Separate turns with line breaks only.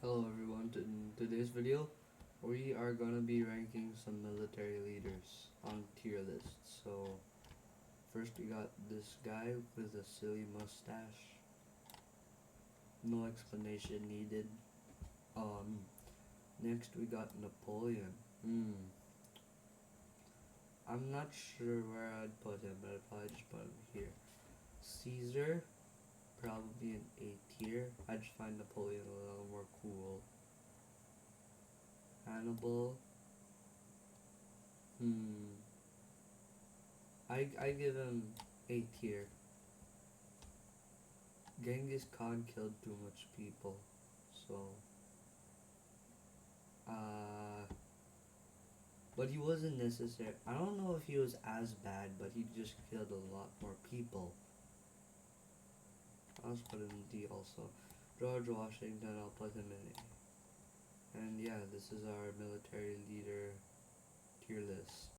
Hello everyone, in today's video we are gonna be ranking some military leaders on tier lists. So first we got this guy with a silly mustache. No explanation needed. Um Next we got Napoleon. I'm not sure where I'd put him, but I'd probably just put him here. Caesar, probably an A tier. I just find Napoleon a little more cool. Hannibal, I give him A tier. Genghis Khan killed too much people, so uh, but he wasn't necessary. I don't know if he was as bad, but he just killed a lot more people. I'll just put him in D also. George Washington, I'll put him in A. And yeah, this is our military leader.